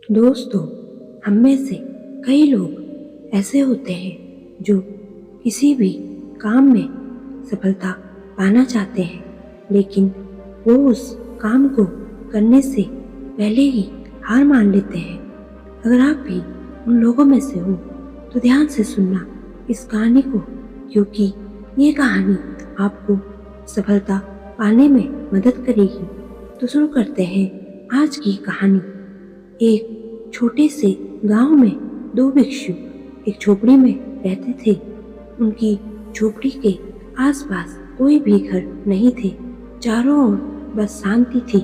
दोस्तों, हम में से कई लोग ऐसे होते हैं जो किसी भी काम में सफलता पाना चाहते हैं, लेकिन वो उस काम को करने से पहले ही हार मान लेते हैं। अगर आप भी उन लोगों में से हो तो ध्यान से सुनना इस कहानी को, क्योंकि ये कहानी आपको सफलता पाने में मदद करेगी। तो शुरू करते हैं आज की कहानी। एक छोटे से गांव में दो भिक्षु एक झोपड़ी में रहते थे। उनकी झोपड़ी के आसपास कोई भी घर नहीं थे। चारों ओर बस शांति थी।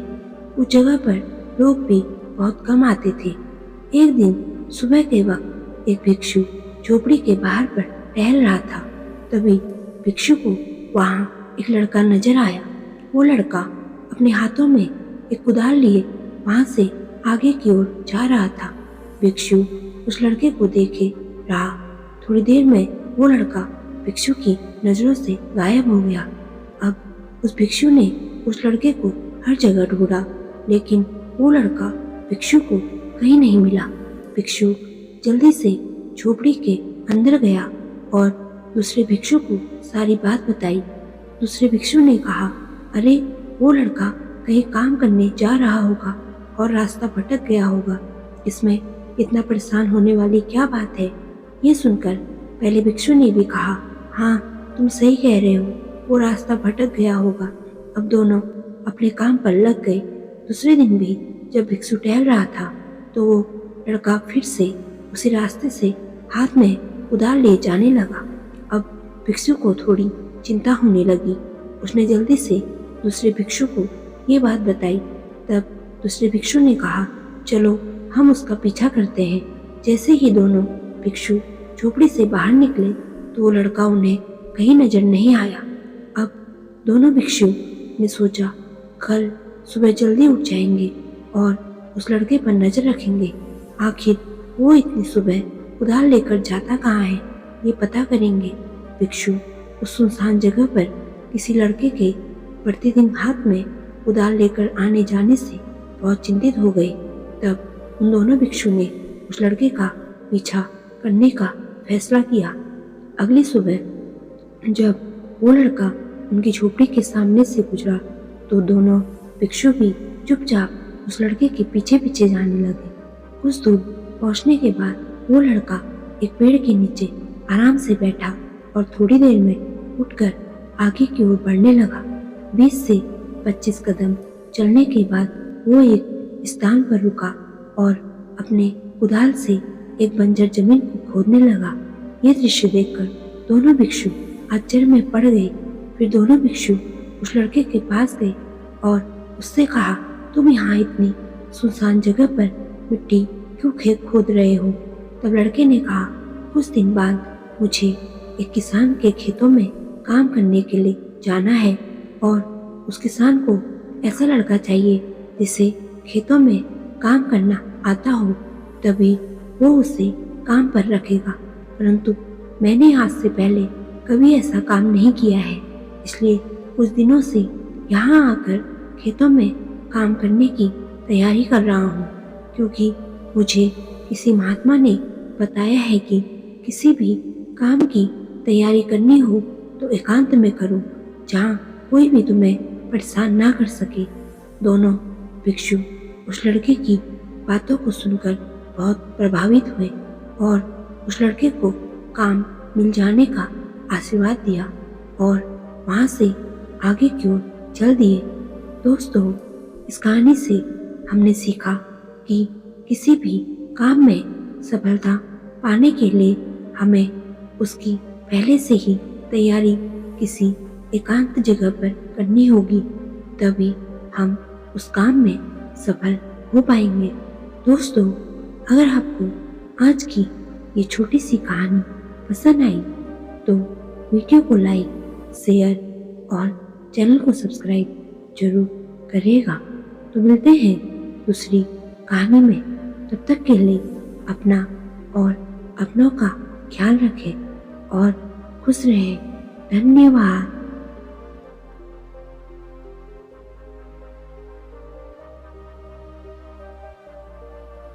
उस जगह पर लोग भी बहुत कम आते थे। एक दिन सुबह के वक्त एक भिक्षु झोपड़ी के बाहर पर टहल रहा था। तभी भिक्षु को वहां एक लड़का नजर आया। वो लड़का अपने हाथों में एक कुदाल लिए वहां से आगे की ओर जा रहा था। भिक्षु उस लड़के को देखे रहा। थोड़ी देर में वो लड़का भिक्षु की नजरों से गायब हो गया। अब उस भिक्षु ने उस लड़के को हर जगह ढूंढा, लेकिन वो लड़का भिक्षु को कहीं नहीं मिला। भिक्षु जल्दी से झोपड़ी के अंदर गया और दूसरे भिक्षु को सारी बात बताई। दूसरे भिक्षु ने कहा, अरे वो लड़का कहीं काम करने जा रहा होगा और रास्ता भटक गया होगा। इसमें इतना परेशान होने वाली क्या बात है। ये सुनकर पहले भिक्षु ने भी कहा, हाँ तुम सही कह रहे हो, वो रास्ता भटक गया होगा। अब दोनों अपने काम पर लग गए। दूसरे दिन भी जब भिक्षु टहल रहा था तो वो लड़का फिर से उसी रास्ते से हाथ में कुदाल ले जाने लगा। अब भिक्षु को थोड़ी चिंता होने लगी। उसने जल्दी से दूसरे भिक्षु को ये बात बताई। तब दूसरे भिक्षु ने कहा, चलो हम उसका पीछा करते हैं। जैसे ही दोनों भिक्षु झोपड़ी से बाहर निकले तो वो लड़का उन्हें कहीं नजर नहीं आया। अब दोनों भिक्षु ने सोचा, कल सुबह जल्दी उठ जाएंगे और उस लड़के पर नजर रखेंगे। आखिर वो इतनी सुबह कुदाल लेकर जाता कहाँ है, ये पता करेंगे। भिक्षु उस सुनसान जगह पर किसी लड़के के प्रतिदिन हाथ में कुदाल लेकर आने जाने से बहुत चिंतित हो गए। तब उन दोनों भिक्षु ने उस लड़के का पीछा करने का फैसला किया। अगली सुबह जब वो लड़का उनकी झोपड़ी के सामने से गुजरा तो दोनों भिक्षु भी चुपचाप उस लड़के के पीछे पीछे जाने लगे। कुछ दूर पहुंचने के बाद वो लड़का एक पेड़ के नीचे आराम से बैठा और थोड़ी देर में उठकर आगे की ओर बढ़ने लगा। 20 से 25 कदम चलने के बाद वो एक स्थान पर रुका और अपने कुदाल से एक बंजर जमीन को खोदने लगा। ये दृश्य देखकर दोनों भिक्षु आश्चर्य में पड़ गए। फिर दोनों भिक्षु उस लड़के के पास गए और उससे कहा, तुम यहाँ इतनी सुनसान जगह पर मिट्टी क्यों खेत खोद रहे हो। तब लड़के ने कहा, कुछ दिन बाद मुझे एक किसान के खेतों में काम करने के लिए जाना है और उस किसान को ऐसा लड़का चाहिए जिसे खेतों में काम करना आता हो, तभी वो उसे काम पर रखेगा। परंतु मैंने आज से पहले कभी ऐसा काम नहीं किया है, इसलिए कुछ दिनों से यहाँ आकर खेतों में काम करने की तैयारी कर रहा हूँ, क्योंकि मुझे किसी महात्मा ने बताया है कि किसी भी काम की तैयारी करनी हो तो एकांत में करो, जहाँ कोई भी तुम्हें परेशान ना कर सके। दोनों भिक्षु उस लड़के की बातों को सुनकर बहुत प्रभावित हुए और उस लड़के को काम मिल जाने का आशीर्वाद दिया और वहां से आगे की ओर चल दिए। दोस्तों, इस कहानी से हमने सीखा कि किसी भी काम में सफलता पाने के लिए हमें उसकी पहले से ही तैयारी किसी एकांत जगह पर करनी होगी, तभी हम उस काम में सफल हो पाएंगे। दोस्तों, अगर आपको आज की ये छोटी सी कहानी पसंद आई तो वीडियो को लाइक, शेयर और चैनल को सब्सक्राइब जरूर करिएगा। तो मिलते हैं दूसरी कहानी में। तब तक के लिए अपना और अपनों का ख्याल रखें और खुश रहें। धन्यवाद।